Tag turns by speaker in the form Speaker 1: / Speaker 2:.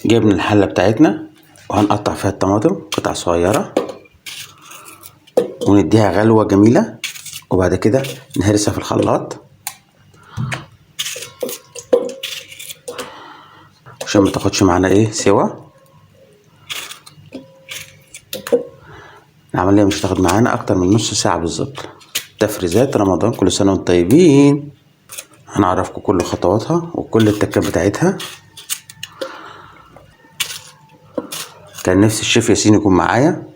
Speaker 1: جبنا الحلة بتاعتنا وهنقطع فيها الطماطم قطع صغيرة ونديها غلوة جميلة، وبعد كده نهرسها في الخلاط عشان ما تاخدش معانا سوا. العملية مش هتاخد معانا اكتر من نص ساعة بالظبط. تفريزات رمضان، كل سنة وانتم طيبين. هنعرفكم كل خطواتها وكل التكات بتاعتها. كان نفسي الشيف ياسين يكون معايا